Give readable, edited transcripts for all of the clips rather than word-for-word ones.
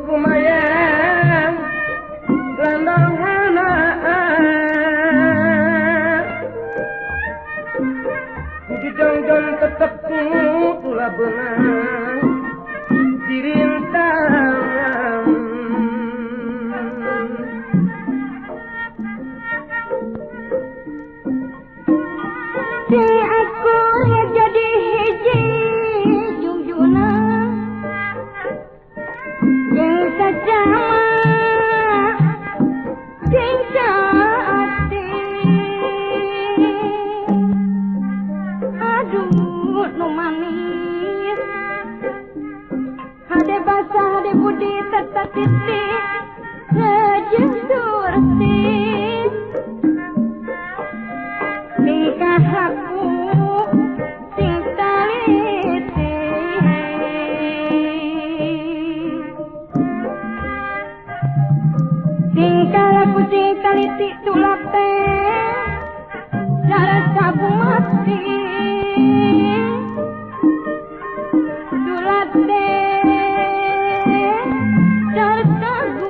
kumayan landang hanaan di jongjon tetep pula benang dirintangan si aku yang jadi hiji junjuna yang sajama cinta hati aduh nu manis hade basah hade budi tetap titik sejeng surti tingkah aku sing taliti tingkah aku sing taliti tulak teh jarak sabu mati tulak teh jarak sabu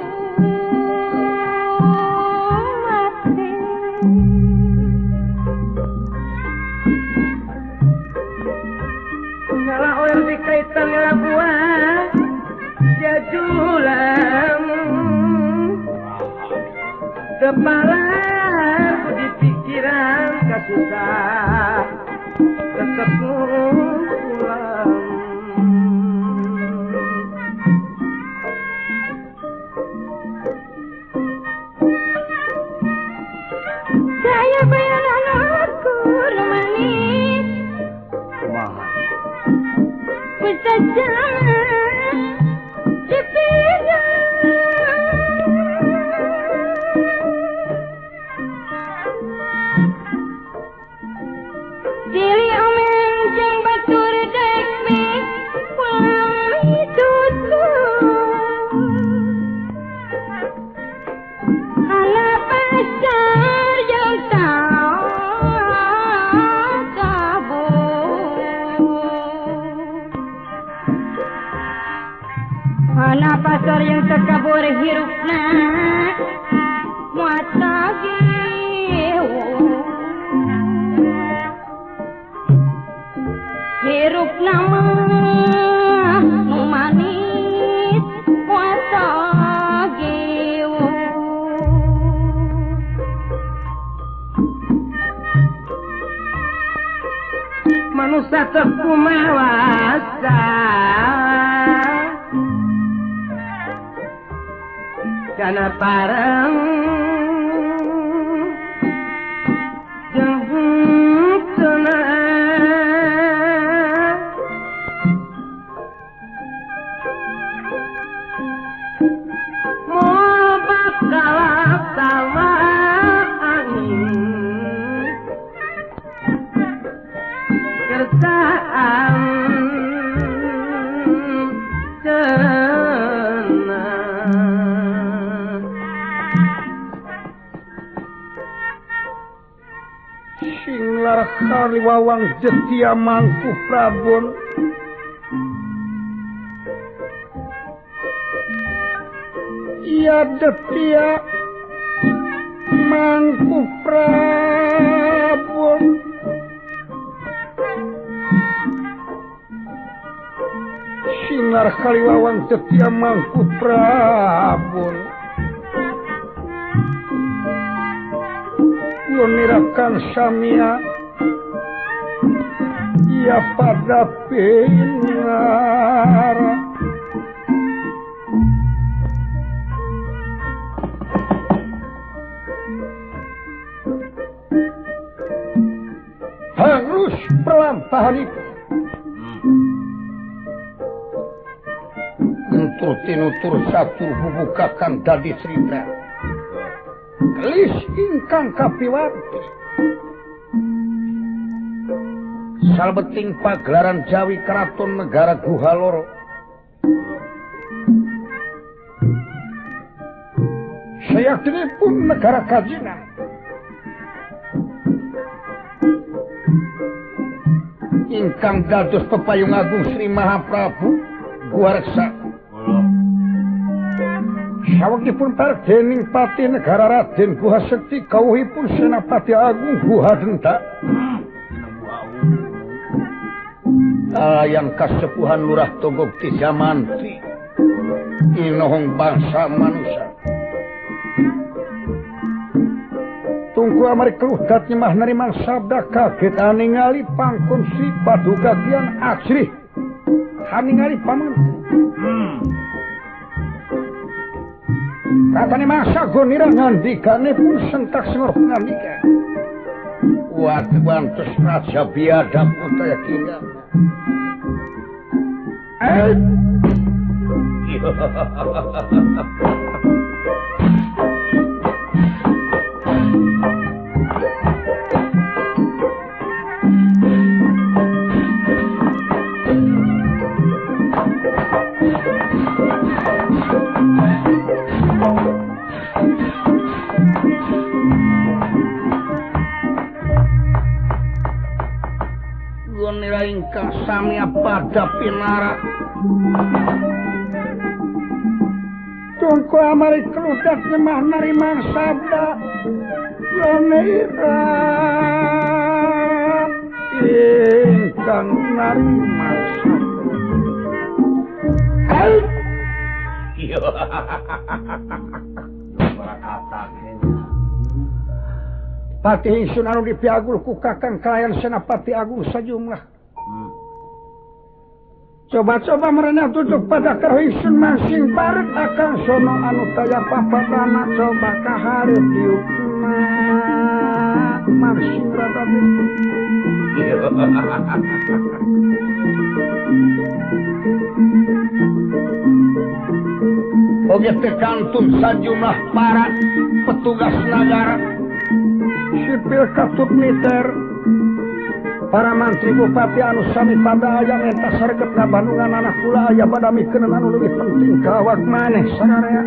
mati nyala oil dikaitan nyala buah jajulang kepala di pikiran kasusah tetep pulang saya bayaran aku manis bisa jalan di diri omeng jeng batur dekme pulang hidupku anak pacar yang tahu anak pasar yang terkabur hirupna muat lagi hirup nama nu manis muat lagi manusia terkumewasa karena parang jemput tenang mau bakalah sama angin kerjaan Kaliwawang Setia Mangku Prabon ia Setia Mangku Prabon sinar Kaliwawang Setia Mangku Prabon nirakan samia ia pada benar harus pelampahan itu untuk tinutur satu bubukakan dadi Srita kelis ingkang kapiwarti salbeting pagelaran Jawi Keraton Negara Guhaloro sayakinipun negara Kajinan ingkang dados pepayung agung Sri Mahaprabu Guarsa Sawangipun dening pati negara Raden Guha Sekti kawuhipun Senapati Agung Guha Denta. Yang kasepuhan Lurah Togog ti Jamantri inohong bangsa manusia. Tunggu amari keludat nyemah narimang sabda kaget aningali pangkon si paduka kian asrih aningali pamentri. Katane masa gonira ngandikane pun sentak sengor ngandika. Wat bantus raja biadab utaya tinggal. Gonira ingkang sami pada pinara. Tungku amari keludat nyemah narimang sabda Gonira ingkang narimang sabda. Pati ingsun anu dipiagul ku kakang kalayan Senapati Agung sajumlah. Coba-coba merenah tutup pada kerhisun masing baret akan sono anu taya papadana coba kaharep diukna masing rata bitu. Oge tekantun sajumlah para petugas negara sipil katut militer para mantri bupati anu sami pada aya menta sareket ka Bandungan anak kula aya pada mikeun anu leuwih penting ka awak maneh sararea.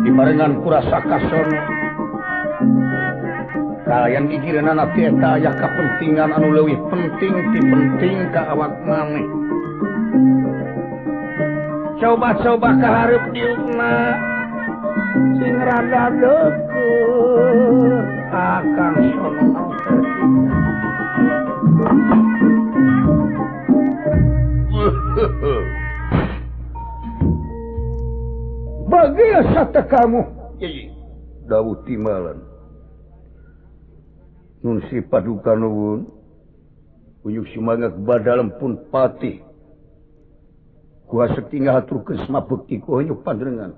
Dibarengan kurasa kasono kalian gigireunana teh eta aya kapentingan anu leuwih penting ti penting ka awak maneh. Coba-coba kaharep diukna sing rada deukeut akan sono bagia sate kamu dawuh timalan nun si paduka nuwun unyuk simangga badalem pun patih Guha Sekti ngahaturkeun semabekti ku heunyuk panjenengan.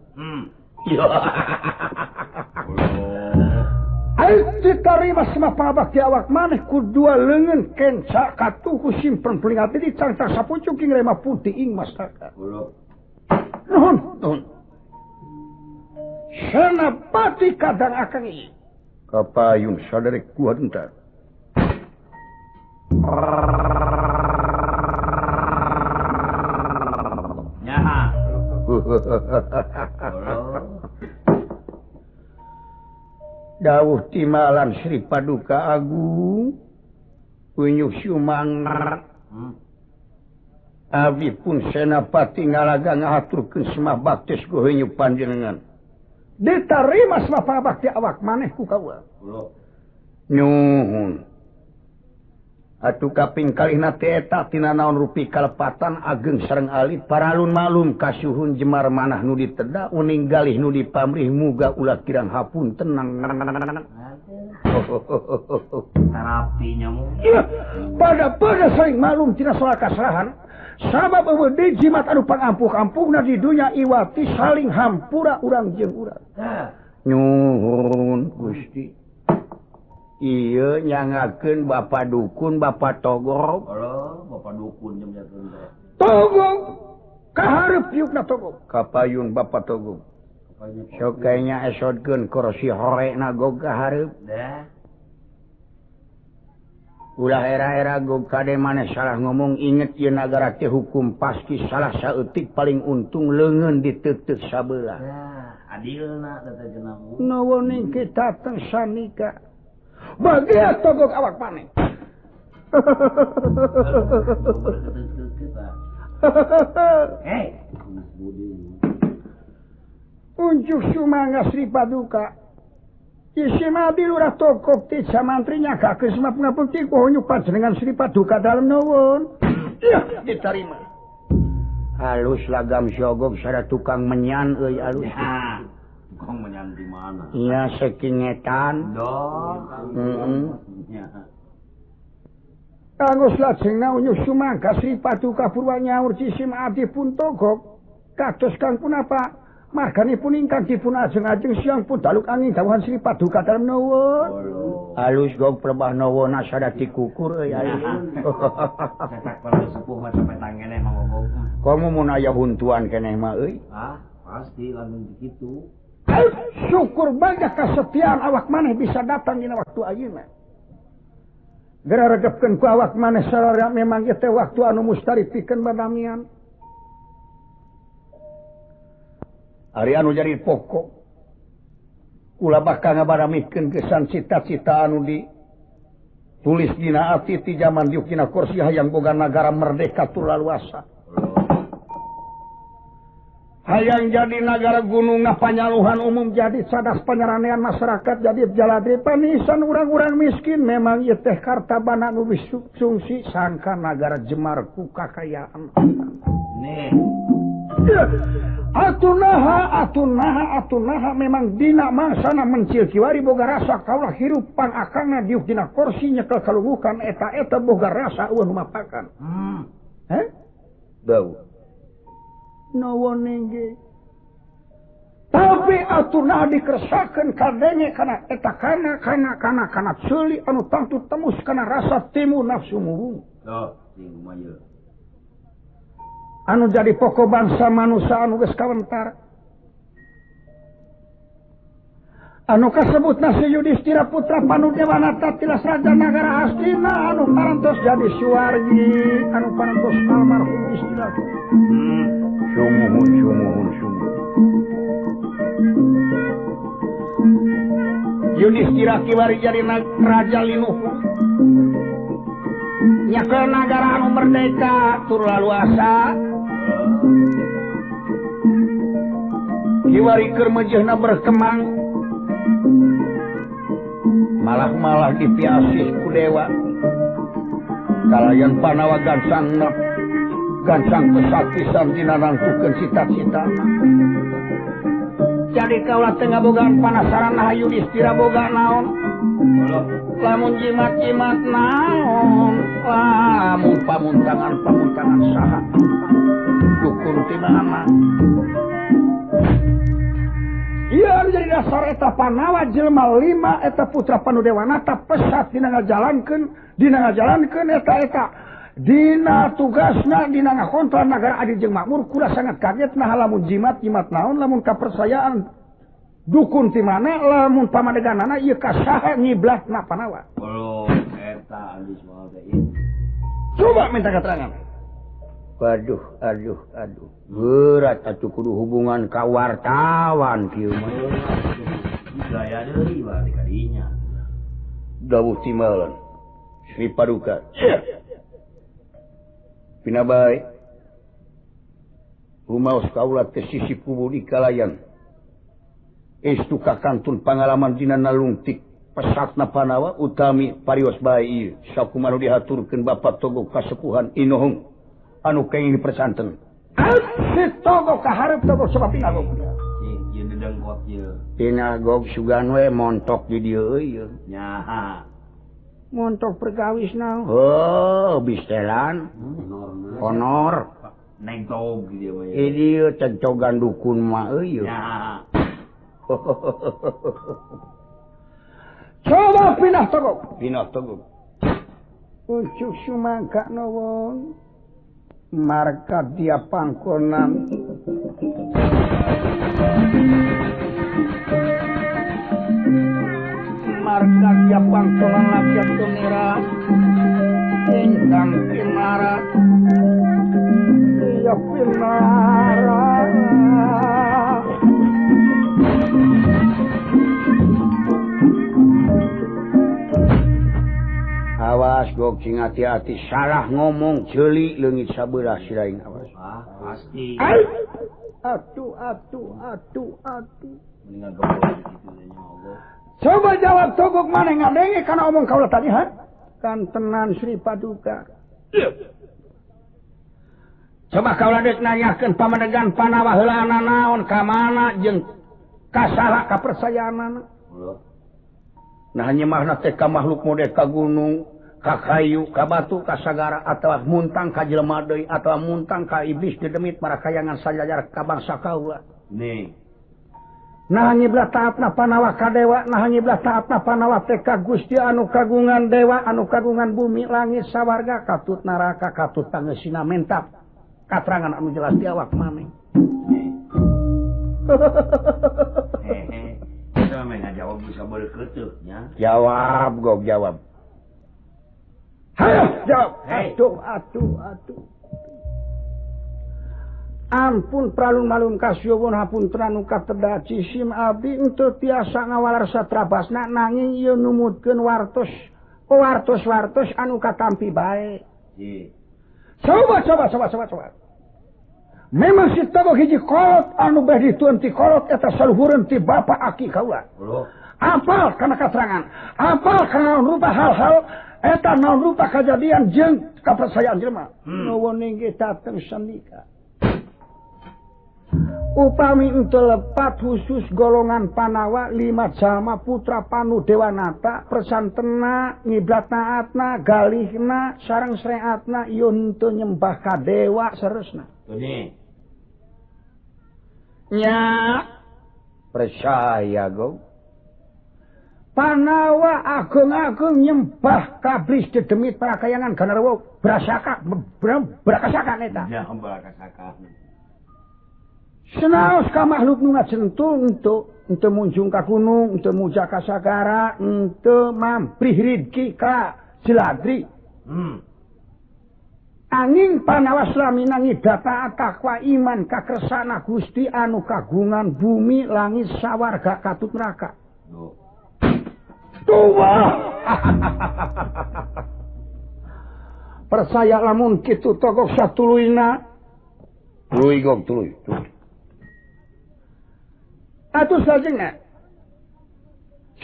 Ayo ditarima semapabakti awak maneh ku dua leungeun kenca katuhu simpen peringati di cangcang sapucuk ing rema putih ing mastaka. Nuhun. Senapati kadang akang ieu. Kapayun sadari Guha Denta. Dawuh timalan Sri Paduka Agung unyuk sumangga abdi pun Senapati ngalaga ngahaturkeun semah bakti ku heunyuk panjenengan ditarima semah bakti awak maneh ku kaula. Nyuhun atuh kaping kalihna teh eta tina naon rupi kalepatan ageng sareng alit paralun malum kasuhun jemar manah nu diteda uning galih nu dipamrih muga ulah kirang hapun tenang. Terapi nyamuk. Pada saling malum tina soal kasrahan sabab eueuh deui jimat anu pangampuh-ampuhna di dunya iwati saling hampura urang jeung urang. Nyuhun Gusti. Iya nyangakeun Bapak Dukun, Bapak Togog. Bapak Dukun jeung jakeun teh. Togog. Kaharep piukna Togog. Kapayun Bapak Togog. Sok kayaknya esodkeun kursi horena gog kaharep. Dah. Ulah era-era gog kade maneh salah ngomong inget ieu nagara teh hukum pasti salah saeutik paling untung leungeun diteuteuk sabelah. Dah, adilna teh cenah. Nuwun kita teh sanika. Bagia Togog awak maneh. Unjuk sumangga Sri Paduka. Isi madi lurah tokok ti samantrinya kakek semua pengapun ti kohonyu panjenengan Sri Paduka dalam nuwun. Iya, diterima. Halus lagam syogok sada tukang menyan euy halus. Ya. Tukang menyan di mana? Iya, sekingetan. Ya. Kanggo lajengna unyuk sumangga Sri Paduka purwa nyaur cisim abdi pun togok. Kados kang punapa? Marganipun ingkang dipun ajeng-ajeng siang pun daluk angin dawuhan Sri Paduka dalem nuwun. Halus gog pelebah nuwun sada dikukur euy halus. Cetak para sepuh mah sampai tangene mangogog. Kamu mun aya huntuan keneh mah euy. Ah, pasti lamun begitu. Syukur banyak kesetiaan awak maneh bisa datang dina waktu ayeuna. Gara regepkeun ku awak maneh sararea memang ieu teh waktu anu mustarip pikeun badamian. Ari anu jadi pokok kula bakal ngabaramikeun kesan cita-cita anu ditulis dina ati ti zaman diuk dina kursi hayang boga nagara merdeka tur laluasa. Hayang jadi negara gunungna panyaluhan umum jadi cadas panyaranean masyarakat jadi jaladri panisan urang-urang miskin memang ieu teh kartabana nu sungsi sangka negara Jemar ku kakayaan. Nih. Atunaha memang dina mangsana mencil kiwari boga rasa kaulah hirup pangakangna diuk dina kursi nyekel kalungukan eta boga rasa eueuh mapakan. Bau. Nuwun ge. Tapi atunaha dikeresakeun kadenge kana eta kana ceuli anu tangtu temus kana rasa timu nafsu muwung. Sing maya. Anu jadi pokok bangsa manusia anu geus kawentar. Anu kasebut nasi Yudhistira putra Panudewanata tilas raja nagara Hastina anu parantos jadi Suwargi anu parantos almarhum Yudhistira. Sumuhun. Yudhistira kiwari jadi raja linuhu. Nyakeun nagara anu merdeka tur laluasa. Kiwari keur meujeuhna berkembang malah dipiasis ku dewa kalayan panawa gansang pesat-pisan dina nangtukeun cita-cita jadi kaula teu ngabogaan panasaran nah Yudhistira boga naon lamun jimat-jimat naon lamun pamuntangan saha dukun ti mana. Iya jadi dasar eta Panawa jelema 5 eta putra Panudewanata pesat dina ngajalankeun eta dina tugasna dina ngakontrol nagara adil jeung makmur kula sangat kaget nah lamun jimat naon lamun kapersayaan dukun ti mana lamun pamadeganana ieu kasaha ngiblatna Panawa. Eta geus moal teh. Coba minta keterangan. Waduh. Berat atuh kudu hubungan ka wartawan kieu mah. Gaya deui bari kadinya. Dawuh timbalan. Sri Paduka. Pina bae. Rumaos kaula teh sisi kubu di kalayan. Estu kakantun pangalaman dina nalungtik pesatna Panawa utami parios bae ieu. Sakumaha dihaturkeun Bapak Togo kasepuhan Inohong. Anu kenging dipersanten. Togo kaharep Togo sebab pinagog. Ieu dedengkot ieu. Pinagog sugan we montok di dieu euy. Nyaha. Montok perkawis naon? Oh, bistelan. Honor. Nengtog dieu mah. Dieu tentogan dukun mah euy. Nyaha. Coba pindah Togo. Ucuk sumangka nuwun. Markat dia pangkonan rakyat tumira ingkang pinara dia pinara awas awas gog cing hati-hati salah ngomong ceuli leungit sabelah siraing awas. Pasti. Atuh. Mendingan goblok gitu nya Allah. Coba jawab togok maneh ngadenge kana omong kaula tadi ha? Kan tenan Sri Paduka. Coba kaula deuk nanyakeun pamadegan Panawa heulaana naon ka mana jeung ka saha kapercayaanana. Nah nyemahna teh ka makhluk model ka gunung, ka kayu, ka batu, ka sagara atawa muntang ka jelema deui atawa muntang ka iblis dedemit marakayangan sajajar ka bangsa kaula. Nih. Nah nyiblah taatna Panawa ka dewa, nah nyiblah taatna Panawa teh ka Gusti anu kagungan dewa, anu kagungan bumi, langit, sawarga, katut neraka, katut pangeusina mentap. Katerangan anu jelas di awak maneh. Kita memang jawab bisa berkeutuh nya. Jawab gog jawab. Hayo jawab. Atuh. Ampun pralun-malun kasyuwun hapunten anu katedaci sim abdi henteu tiasa ngawalarsa trabasna nanging ieu numutkeun wartos anu katampi bae. Coba. Memang si togok hiji kolot anu beh ditueun ti kolot eta saluhureun ti bapa aki kaula. Apal kana katerangan, apal kana rupa hal-hal eta naon rupa kajadian jeung kapercayaan jelema. Nuwun inggih dateng sandika. Upami henteu lepat khusus golongan Panawa 5 jalma putra Panu Dewanata persantena ngiblat taatna galihna sareng sreatna ieu henteu nyembah ka dewa saresna. Ini. Nya percaya go. Panawa agung-agung nyembah ka iblis dedemit parakayangan ganarwa berakasaka eta. Ya berakasaka. Senaos ka makhluk nu ngacentul ente munjung ka gunung, ente muja ka sagara, ente mamprih rizki ka Jiladri. Angin Panawa slamina ngidata takwa iman kakresana Gusti anu kagungan bumi, langit, sawarga, katut neraka. Tuwa. Percaya lamun kitu togok satuluina. Tuluy gog tuluy. Atus lajengna.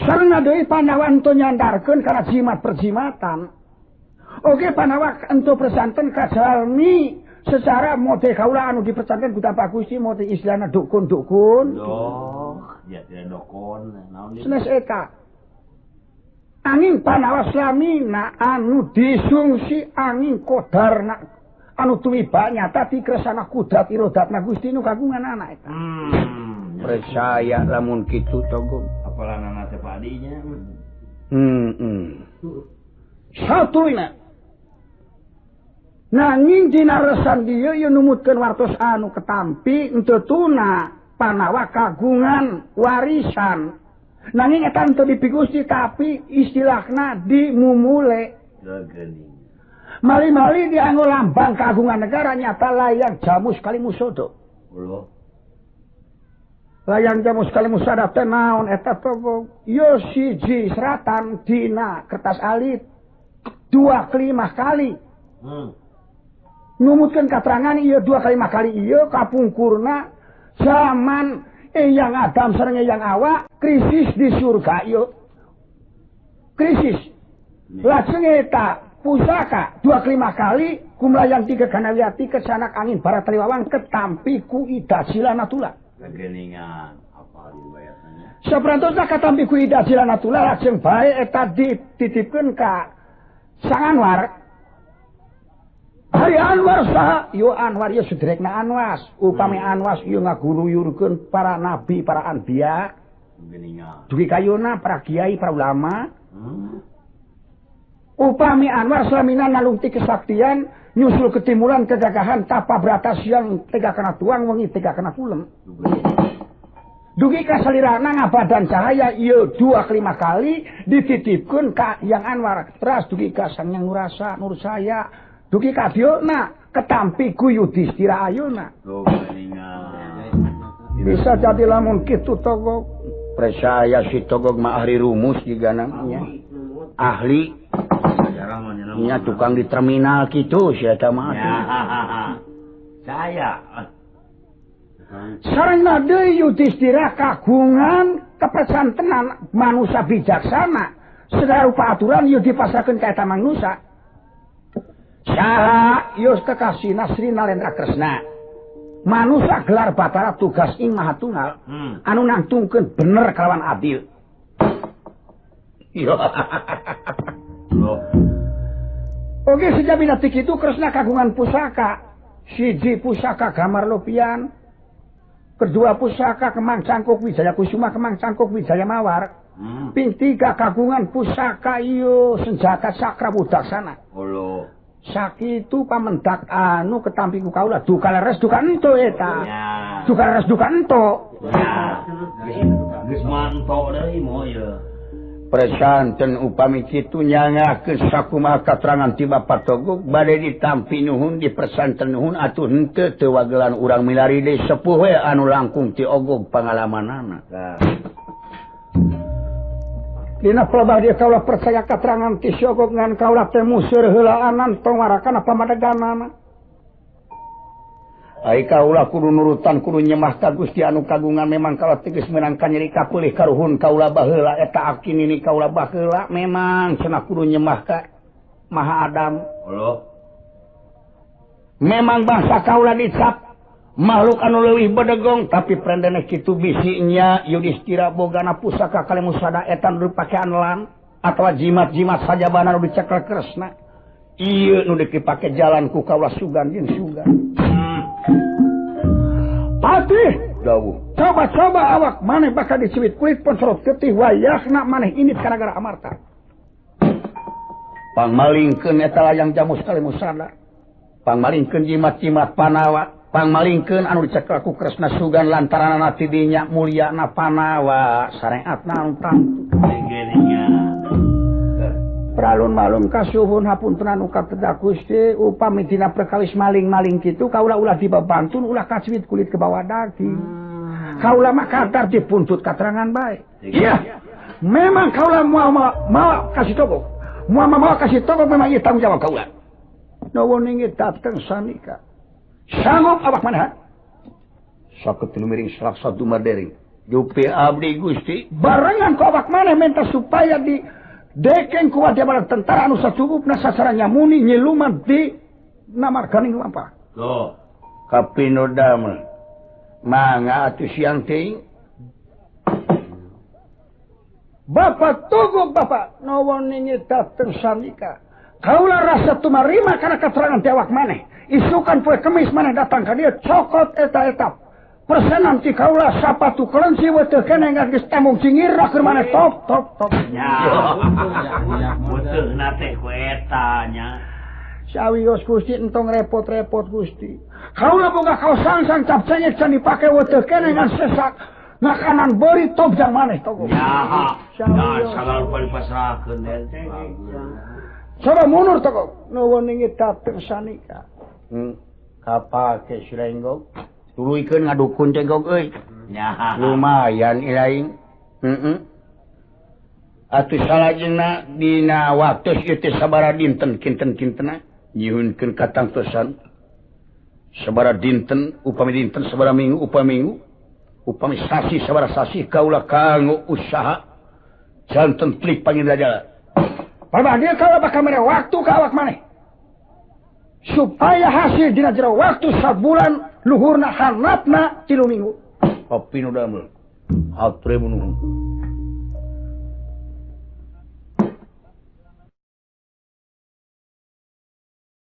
Sareng deui Panawa ento nyandarkeun kana jimat perjimatan. Oke Panawa ento presanten ka jalmi secara mode kaula anu dipercanten ku tanpa Gusti mode istilahna dukun-dukun. Ya tidak dukun. Naon ieu? Sanes eta. Angin Panawa slamina anu disungsi angin kodarna anu tumiba nyata ti kresana kudrat irodatna Gusti nu kagungan anak eta. Percaya lamun kitu togong apalanana teh padinya. Satulina. Nanging dina resan dieu ieu numutkeun wartos anu ketampi henteu tuna Panawa kagungan warisan. Nanging eta henteu dipigusti tapi istilahna dimumule. Mali-mali dianggo lambang kagungan negara nyata layang jamus kalimusodo. Layang jamus kalimusada teh naon eta togong yo siji seratan dina kertas alit 2 kali 5 kali. Numutkeun katerangan ieu 2 kali 5 kali ieu kapungkurna zaman Eyang Adam sareng Eyang Hawa krisis di surga ieu. Krisis. Lajeng eta pusaka 2 kali 5 kali kumlayang 3 ganaliati kesanak angin barat taliwawang ketampi ku Ida Jilanatula. Kegeningan apa riwayatnya? Saprantosna katampi ku Ida Jilanatula lajeng bae eta dititipkeun ka Sang Anwar. Hari Anwar saha? Yo Anwar ieu sedrekna Anwas. Upami Anwas ieu ngaguruyurkeun para nabi, para anbiya. Kegeningan. Dugi kayuna para kiai, para ulama. Upami Anwar slamina nalungti kesaktian nyusul ketimuran kegagahan tapa brata siang tega kana tuang wengi tega kana pulem. Dugi kasalirana ngabadan cahaya ieu 2 kali 5 kali dititipkeun ka Yang Anwar. Teras dugi ka Sang Yang Nurasa Nursaya. Dugi ka dieuna ketampi ku Yudhistira ayeuna. Bisa jadi lamun kitu togok. Percaya si togok mah ahli rumus jigana nya. Ahli nya tukang di terminal gitu si eta mah. Saya sarengna deui Yudhistira kagungan kepesantenan manusia bijaksana segala rupa aturan ieu dipasarkeun ka eta manusia. Saha ieu kekasihna Sri Nalendra Kresna manusia gelar Batara tugas ing Mahatunggal anu nangtungkeun bener kalawan adil. Oke sejabina tik itu Kresna kagungan pusaka siji pusaka Gamar Lopian, kedua pusaka Kemang Cangkuk Wijaya Kusuma Kemang Cangkuk Wijaya Mawar, ping tiga kagungan pusaka ieu senjata Sakra Budaksana. Sakitu pamendak anu ketampi ku kaula duka leres duka ento eta. Duka leres duka ento. Geus manto deui moh ieu. Presanten upami kitu nyangakeun sakumaha katerangan ti Bapak Togog bade ditampi nuhun di presanten nuhun atuh henteu teu wagelan urang milari deui sepuh we anu langkung ti ogog pangalamanana. Dina pelebah dia kaula percaya katerangan ti si ogog ngan kaula teh museur heulaanan pangwarakan pamadeganana. Ai kaula kudu nurutan kudu nyemah ka Gusti anu kagungan memang kaula tegas menangkan nyeri kapulih karuhun kaula baheula eta akin ini kaula baheula memang cenah kudu nyemah ka Maha Adam. Memang bangsa kaula dicap makhluk anu leuwih bedegong tapi prendene kitu bisinya Yudhistira bogana pusaka Kalemusada eta nu dipakean lan atawa jimat-jimat sajabana nu dicekel Kresna. Ieu nu dipake jalan ku kaula sugan jeung sugan. Patih dawuh. Coba-coba awak maneh bakal dicewit kulit poncorot getih wayahna maneh init gara-gara amarta. Pangmalingkeun eta layang jamu Kalemusada. Pangmalingkeun jimat-jimat Panawa. Pangmalingkeun anu dicekel ku Kresna sugan lantaranna ti dinya mulyana Panawa sareatna anu tamtu. Pralun-malun kasuhun hapunten anu katedak Gusti upami dina perkawis maling-maling kitu kaula ulah dibabantun ulah kacwit kulit ke bawah daging. Kaula mah kadar dipuntut katerangan bae. Iya. Memang kaula mau kasih togok. Mau kasih togok memang ieu tanggung jawab kaula. Nuwun inggih dateng sanika. Sanggup awak maneh? Saket tilu miring salaksa dumadering. Jupi abdi Gusti. Barengan ku awak maneh minta supaya di dekeng kuat dia pada tentara anu sacukupna sasarannya muni nyeluman di namarganing lampah. Tuh. Kapino damel. Mangga atuh siang teuing. Bapak Togog Bapak nuwun ningi dateng sanika. Kaula rasa tumarima kana katerangan ti awak maneh. Isukan poe Kemis maneh datang ka dieu cokot eta-eta. Persenan ti kaula sapatu kelenci weteu keneh geus temung cingirah keur maneh top. Ya. Beuteuhna teh ku eta nya. Sawios Gusti entong repot-repot Gusti. Kaula boga kaos sangsang cap cengek can dipake weteu keneh ngan sesak. Ngakanan beuri top jang maneh Togog. Ya. Ya sagala rupa dipasrahkeun teh. Coba mundur Togog. Nuwun inggih dateng sanika. Kapake Sirenggog. Tuluikeun ngadukun teh Gog euy. Ya. Lumayan ilaing. Atuh salajengna dina waktos ieu teh sabaraha dinten kinten-kintena nyieunkeun katangtosan. Sabaraha dinten upami dinten sabaraha minggu upami minggu. Upami sasi sabaraha sasi kaula kanggo usaha janten tlik pangindrajala. Parbah dia kaula bakal mere waktu ka awak maneh. Supaya hasil dina jero waktu sabulan luhurna hanapna 3 minggu. Kopi nu damel. Atre nuhun.